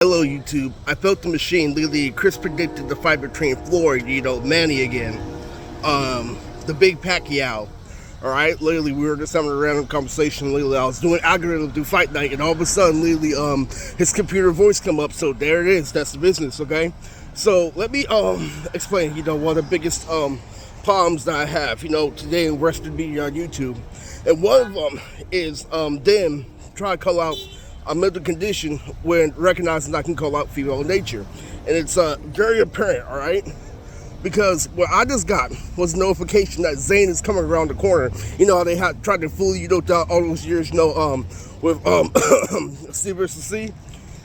Hello YouTube. I felt the machine. Literally, Chris predicted the fight between Floyd, Manny again. The big Pacquiao. Alright, literally we were just having a random conversation. Literally, I was doing algorithm through Fight Night, and all of a sudden, literally, his computer voice come up. So there it is. That's the business, okay? So let me explain, one of the biggest problems that I have, today in Western media on YouTube. And one of them is them trying to call out a mental condition when recognizing I can call out female nature. And it's very apparent, all right? Because what I just got was notification that Zayn is coming around the corner. You know how they had tried to fool you, throughout all those years, with C versus C.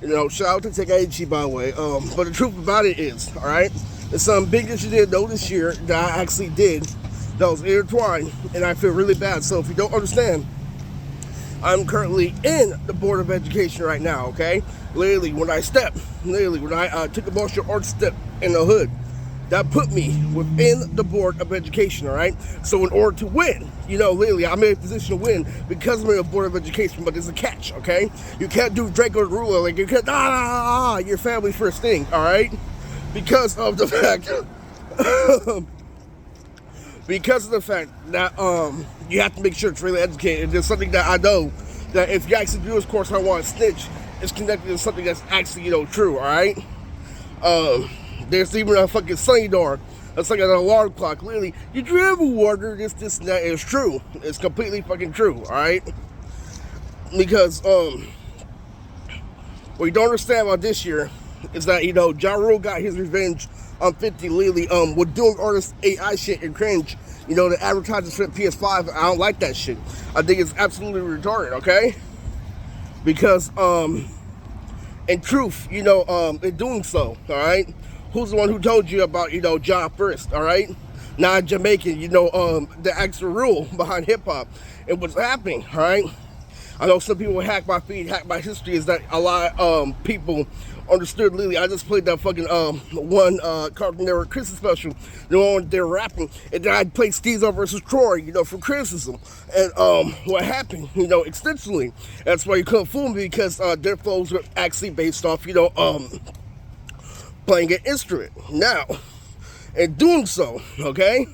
Shout out to Takaichi, by the way. But the truth about it is, all right, there's something big that you didn't know this year that I actually did that was intertwined, and I feel really bad. So if you don't understand, I'm currently in the Board of Education right now, okay? Literally, when I took a martial arts step in the hood, that put me within the Board of Education, all right? So in order to win, literally, I'm in a position to win because I'm in the Board of Education, but there's a catch, okay? You can't do Draco the Ruler, like you can't, your family first thing, all right? Because of the fact, that you have to make sure it's really educated. There's something that I know that if you actually do this course, I want to snitch, it's connected to something that's actually, true, all right? There's even a fucking sunny door. That's like an alarm clock. Literally, did you ever wonder this, and that? It's true. It's completely fucking true, all right? Because, what you don't understand about this year is that, Ja Rule got his revenge on 50 Lily, with doing artist AI shit and cringe. The advertisers for the PS5, I don't like that shit. I think it's absolutely retarded, okay? Because, in truth, in doing so, alright? Who's the one who told you about, Ja first, alright? Not Jamaican, the actual rule behind hip-hop and what's happening, alright? I know some people hack my feed, hack my history, is that a lot of people understood literally. I just played that fucking one Cartoon Network Christmas special, the one where they're rapping, and then I played Steezo versus Troy, for criticism. And what happened, extensively, that's why you couldn't fool me, because their flows were actually based off, playing an instrument. Now, in doing so, okay?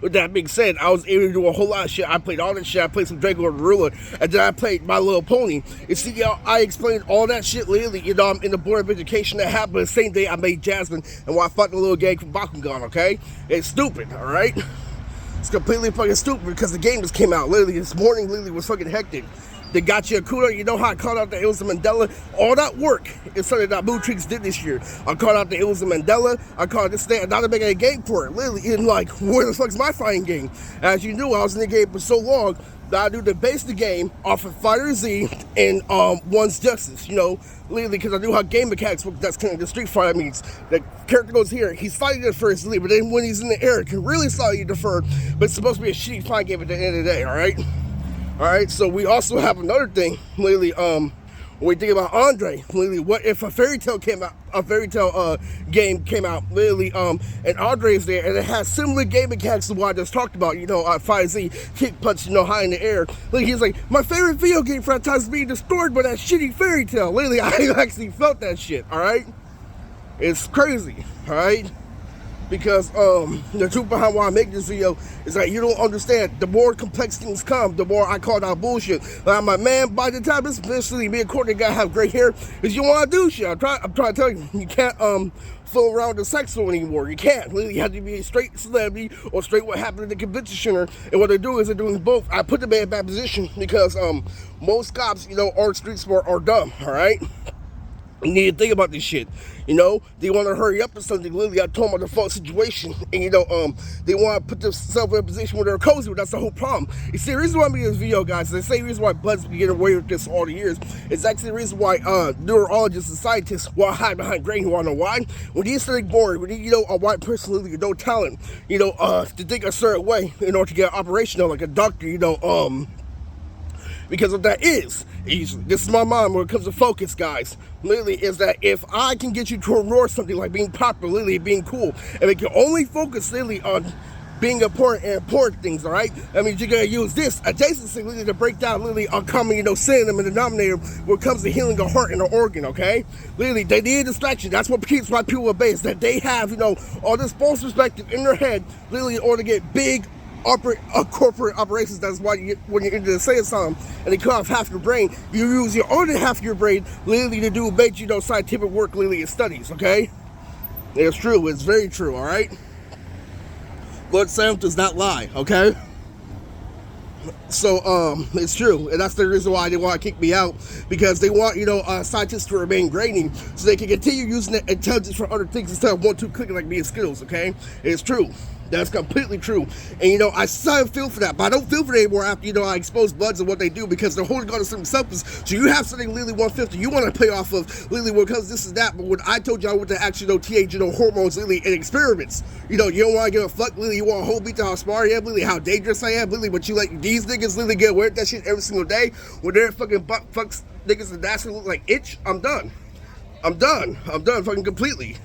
With that being said, I was able to do a whole lot of shit. I played all that shit. I played some Draco the Ruler, and then I played My Little Pony. You see, I explained all that shit lately. I'm in the Board of Education. That happened the same day I made Jasmine, and I fought the little gang from Bakugan, okay? It's stupid, all right? It's completely fucking stupid because the game just came out. Literally, this morning, literally was fucking hectic. They got you a Kuda. You know how I called out the Ilsa Mandela? All that work is something that Mootrix did this year. I called out the Ilsa Mandela. I called this thing. Not to make a game for it. Literally, in like, where the fuck's my fighting game? As you knew, I was in the game for so long that I do the base the game off of Fighter Z and One's Justice. Literally, because I knew how game mechanics work. That's kind of the Street Fighter means. The character goes here, he's fighting the first lead, but then when he's in the air, it can really slightly defer. But it's supposed to be a shitty fighting game at the end of the day, all right? All right, so we also have another thing, literally, when we think about Andre, literally, what if a fairy tale game came out, literally, and Andre is there, and it has similar game mechanics to what I just talked about, 5Z, kick punch, high in the air. Like, he's like, my favorite video game franchise is being destroyed by that shitty fairy tale. Literally, I actually felt that shit, all right? It's crazy, all right? Because the truth behind why I make this video is that you don't understand. The more complex things come, the more I call out bullshit. Like, I'm like, man, by the time this eventually me and Courtney gotta have gray hair, because you want to do shit. I'm trying to tell you, you can't fool around the sexual anymore. You can't. Literally, you have to be a straight celebrity or straight what happened at the convention center. And what they're doing is they're doing both. I put the man in a bad position because most cops, on street sport are dumb. All right. You need to think about this shit. They want to hurry up or something. Literally, I told them about the false situation. And, they want to put themselves in a position where they're cozy. But that's the whole problem. You see, the reason why I'm making this video, guys, the same reason why Blood's been getting away with this all the years, is actually the reason why neurologists and scientists want to hide behind grain. You want to know why? When you something boring, when you, a white person literally with no talent, to think a certain way in order to get an operation done, like a doctor, because what that is easily. This is my mind when it comes to focus, guys. Literally, is that if I can get you to ignore something like being popular, literally being cool, and make you only focus literally on being important and important things, all right? I mean, you're gonna use this adjacency literally to break down literally a common, synonym and denominator when it comes to healing a heart and an organ, okay? Literally, they need a distraction. That's what keeps my people at bay, is that they have, all this false perspective in their head, literally in order to get big corporate operations. That's why when you're into the sales something and they cut off half your brain, you use your other half of your brain literally to do major, scientific work, literally in studies, okay? It's true. It's very true, all right? Lord Sam does not lie, okay? So, it's true, and that's the reason why they want to kick me out, because they want, scientists to remain grading so they can continue using their intelligence for other things instead of 1-2 clicking like me and Skittles, okay? It's true. That's completely true. And, I still feel for that, but I don't feel for it anymore after, I expose Bloods and what they do, because they're holding on to certain substance. So you have something literally 150, you want to play off of literally because this is that, but when I told you I went to actually, TH, hormones literally in experiments, you don't want to give a fuck, literally, you want to hold me to how smart I am, literally, how dangerous I am, literally, but you let these niggas literally get away with that shit every single day, when they're fucking butt fucks niggas and that's gonna look like itch. I'm done fucking completely.